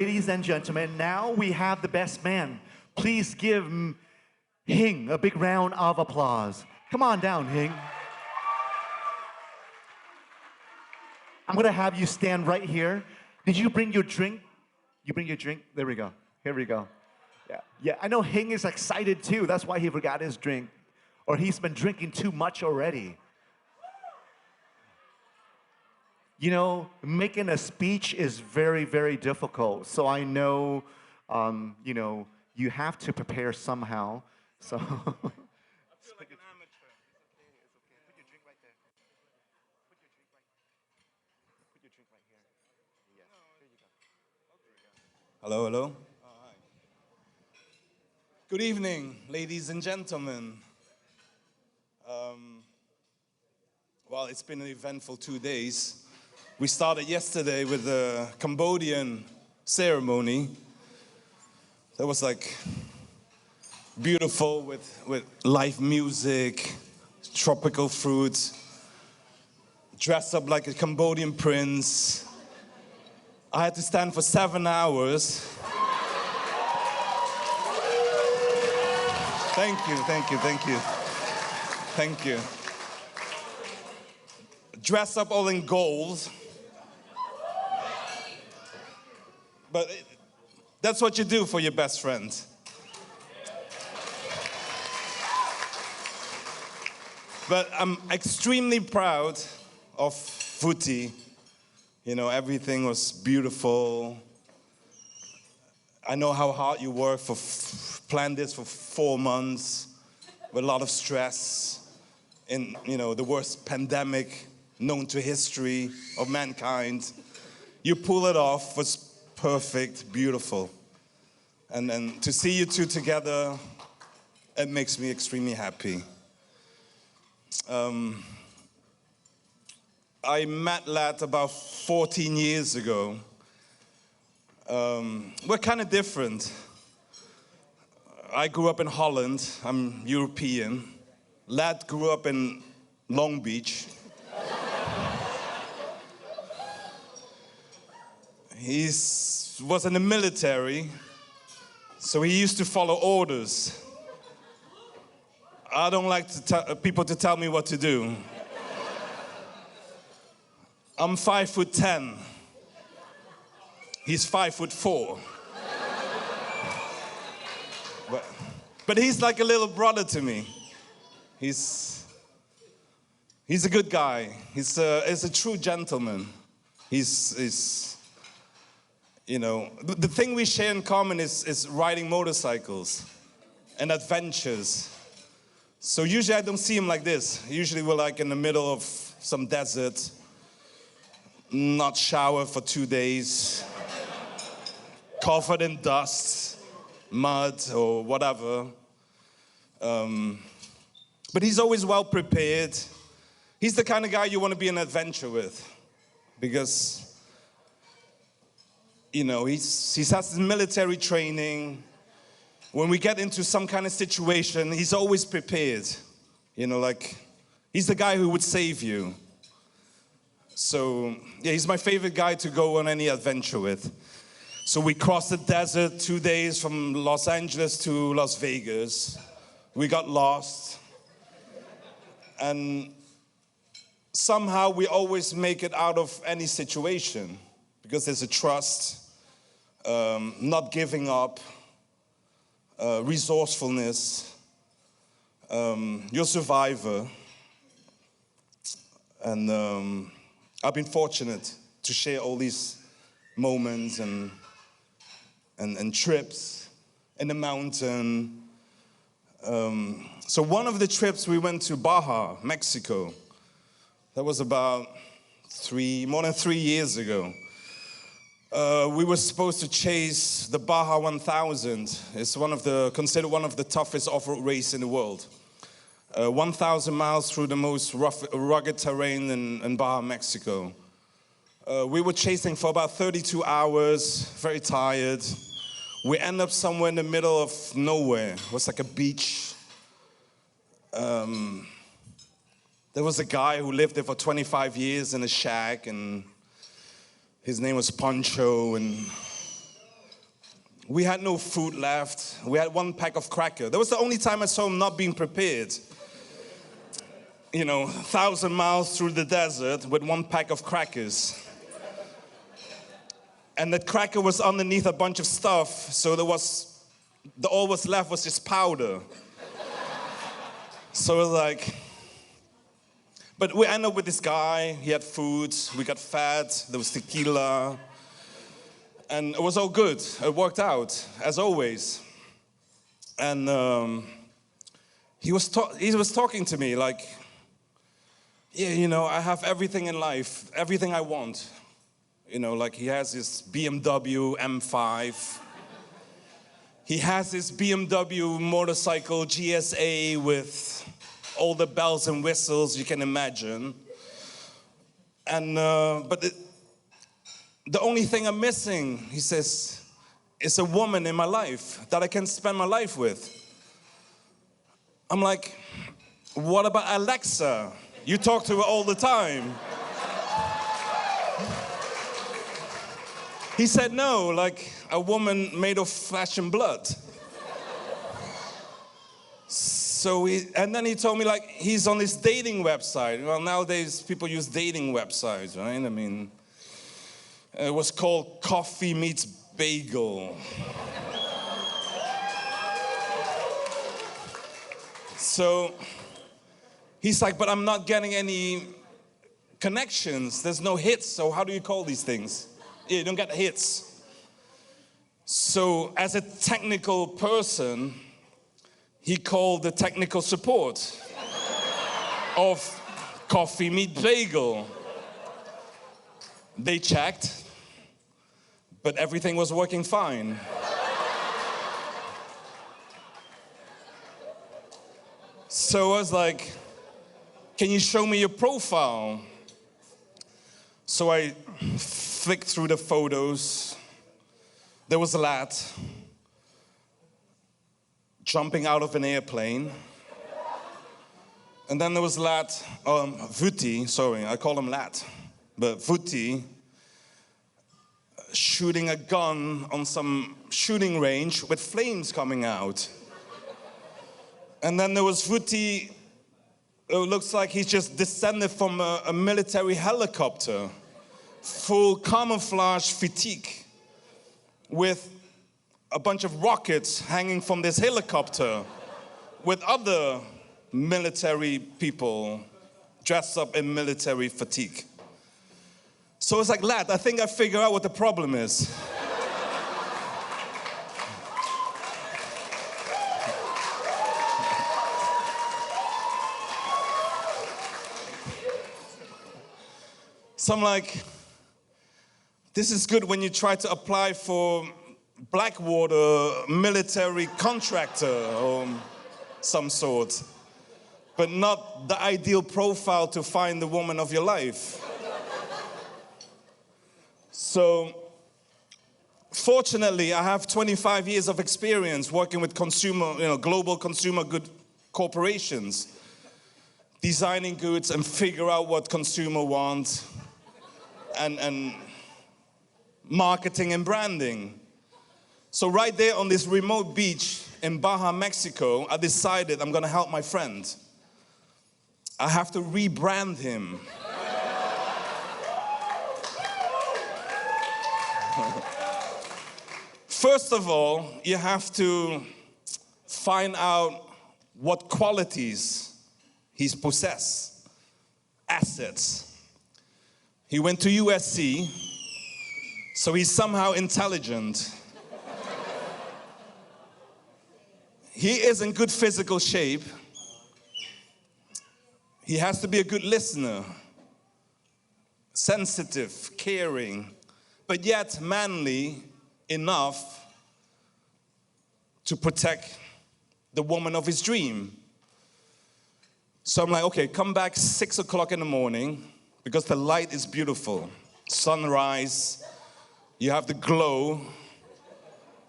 Ladies and gentlemen, now we have the best man. Please give Hing a big round of applause. Come on down, Hing. I'm gonna have you stand right here. Did you bring your drink? You bring your drink? There we go. Here we go. Yeah. I know Hing is excited too. That's why he forgot his drink. Or he's been drinking too much already. You know, making a speech is very, very difficult. So I know, you have to prepare somehow. So. I feel like an amateur. It's okay. Put your drink right there. Put your drink right there. Put your drink right here. Yes. Here you go. Hello, hello. Oh, hi. Good evening, ladies and gentlemen. Well, it's been an eventful 2 days. We started yesterday with the Cambodian ceremony. That was like beautiful with live music, tropical fruits, dressed up like a Cambodian prince. I had to stand for 7 hours. Thank you. Dress up all in gold. But that's what you do for your best friend. But I'm extremely proud of Vuthi. You know, everything was beautiful. I know how hard you work planned this for 4 months with a lot of stress in, the worst pandemic known to history of mankind. You pull it off, was perfect, beautiful. And then to see you two together, it makes me extremely happy. I met Lad about 14 years ago. We're kind of different. I grew up in Holland. I'm European. Lad grew up in Long Beach. He was in the military, so he used to follow orders. I don't like people to tell me what to do. I'm 5'10". He's 5'4". But he's like a little brother to me. He's a good guy. He's a true gentleman. The thing we share in common is riding motorcycles and adventures. So usually I don't see him like this. Usually we're like in the middle of some desert, not showered for 2 days, covered in dust, mud, or whatever. But he's always well prepared. He's the kind of guy you want to be an adventure with, because he's had his military training. When we get into some kind of situation, he's always prepared. He's the guy who would save you. So, yeah, he's my favorite guy to go on any adventure with. So we crossed the desert 2 days from Los Angeles to Las Vegas. We got lost. And somehow we always make it out of any situation, because there's a trust, not giving up, resourcefulness. You're a survivor. And I've been fortunate to share all these moments and trips in the mountain. So one of the trips we went to Baja, Mexico. That was about more than 3 years ago. We were supposed to chase the Baja 1000. It's considered one of the toughest off-road races in the world. 1,000 miles through the most rugged terrain in Baja, Mexico. We were chasing for about 32 hours, very tired. We end up somewhere in the middle of nowhere. It was like a beach. There was a guy who lived there for 25 years in a shack, and his name was Pancho, and We had no food left. We had one pack of cracker. That was the only time I saw him not being prepared. 1,000 miles through the desert with one pack of crackers. And that cracker was underneath a bunch of stuff, so all was left was just powder. So it was like, but we ended up with this guy. He had food, we got fed, there was tequila, and it was all good. It worked out, as always. And he was talking to me like, yeah, I have everything in life, everything I want. Like he has his BMW M5. He has his BMW motorcycle GSA with all the bells and whistles you can imagine. And, but the only thing I'm missing, he says, is a woman in my life that I can spend my life with. I'm like, what about Alexa? You talk to her all the time. He said no, like a woman made of flesh and blood. And then he told me like he's on this dating website. Well, nowadays people use dating websites, right? I mean, it was called Coffee Meets Bagel. So he's like, but I'm not getting any connections. There's no hits, so how do you call these things? Yeah, you don't get hits. So as a technical person, he called the technical support of Coffee Meet Bagel. They checked, but everything was working fine. So I was like, can you show me your profile? So I flicked through the photos. There was a lad jumping out of an airplane. And then there was a lad, Vuti, sorry, I call him lad, but Vuti, shooting a gun on some shooting range with flames coming out. And then there was Vuti, it looks like he's just descended from a military helicopter, full camouflage fatigue, with a bunch of rockets hanging from this helicopter, with other military people dressed up in military fatigue. So it's like, lad, I think I figured out what the problem is. So I'm like, this is good when you try to apply for Blackwater military contractor or some sort, but not the ideal profile to find the woman of your life. So, fortunately, I have 25 years of experience working with global consumer good corporations, designing goods and figure out what consumer wants, and marketing and branding. So right there on this remote beach in Baja, Mexico, I decided I'm gonna help my friend. I have to rebrand him. First of all, you have to find out what qualities he's possessed, assets. He went to USC, so he's somehow intelligent. He is in good physical shape. He has to be a good listener, sensitive, caring, but yet manly enough to protect the woman of his dream. So I'm like, okay, come back 6 o'clock in the morning because the light is beautiful. Sunrise, you have the glow,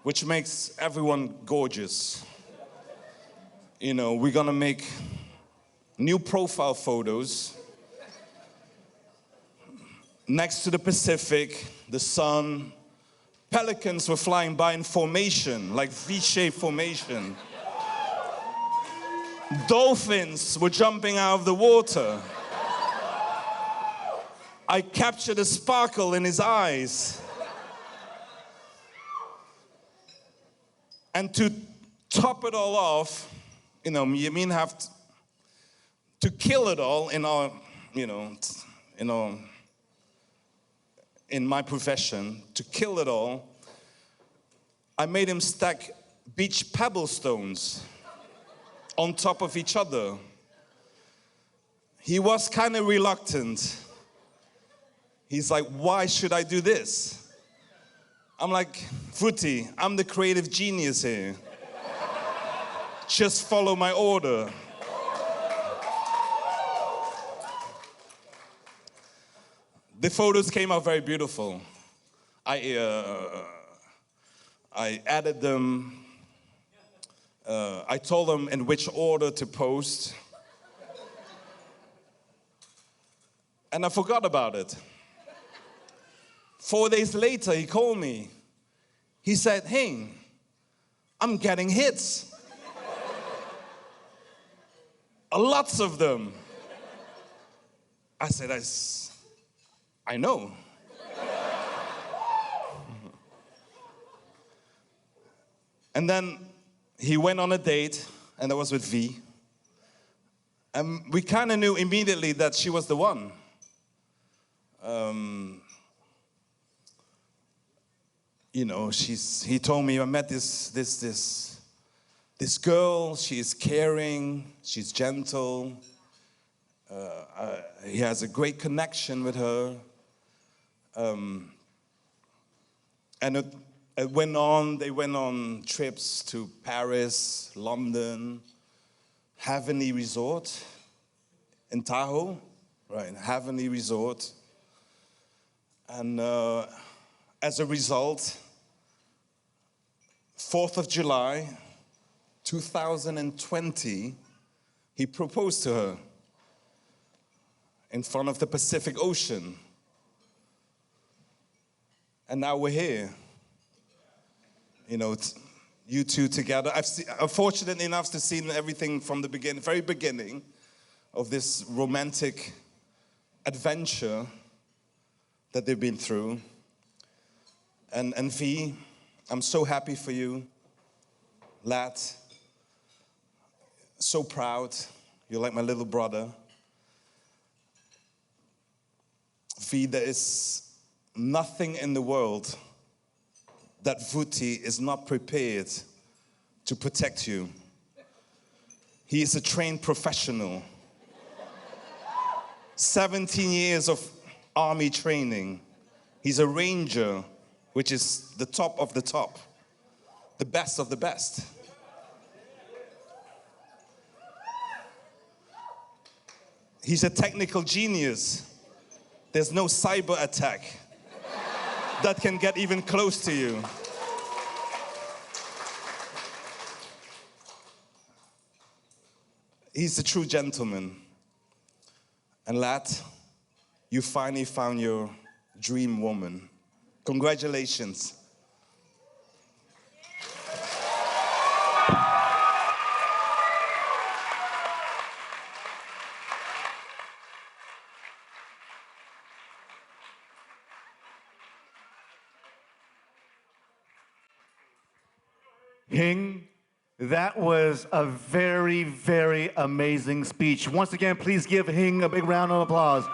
which makes everyone gorgeous. We're gonna make new profile photos next to the Pacific, the sun, Pelicans were flying by in formation, like V-shaped formation. Dolphins were jumping out of the water. I captured a sparkle in his eyes. And to top it all off, you know, you mean have to kill it all in our, you know, in my profession, to kill it all, I made him stack beach pebble stones on top of each other. He was kind of reluctant. He's like, why should I do this? I'm like, Footy, I'm the creative genius here. Just follow my order. The photos came out very beautiful. I added them. I told them in which order to post. And I forgot about it. 4 days later, he called me. He said, hey, I'm getting hits. Lots of them. I said, I know. And then he went on a date, and that was with V. And we kind of knew immediately that she was the one. You know, he told me, I met this girl, she's caring, she's gentle. He has a great connection with her. And it went on, they went on trips to Paris, London, Heavenly Resort in Tahoe, right, Heavenly Resort. And as a result, 4th of July, 2020, he proposed to her in front of the Pacific Ocean. And now we're here. You know, you two together. I'm fortunate enough to see everything from the beginning, very beginning of this romantic adventure that they've been through. And V, I'm so happy for you. Lad, so proud. You're like my little brother. V, there is nothing in the world that Vuti is not prepared to protect you. He is a trained professional. 17 years of army training. He's a ranger, which is the top of the top, the best of the best. He's a technical genius. There's no cyber attack that can get even close to you. He's a true gentleman. And lad, you finally found your dream woman. Congratulations. Hing, that was a very, very amazing speech. Once again, please give Hing a big round of applause.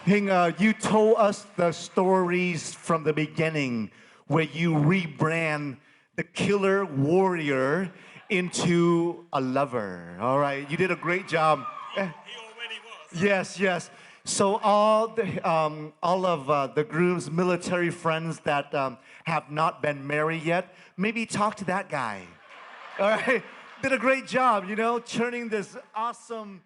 Hing, you told us the stories from the beginning where you rebrand the killer warrior into a lover. All right, you did a great job. He already was. Yes, yes. So all of the groom's military friends that have not been married yet, maybe talk to that guy. All right, did a great job, you know, turning this awesome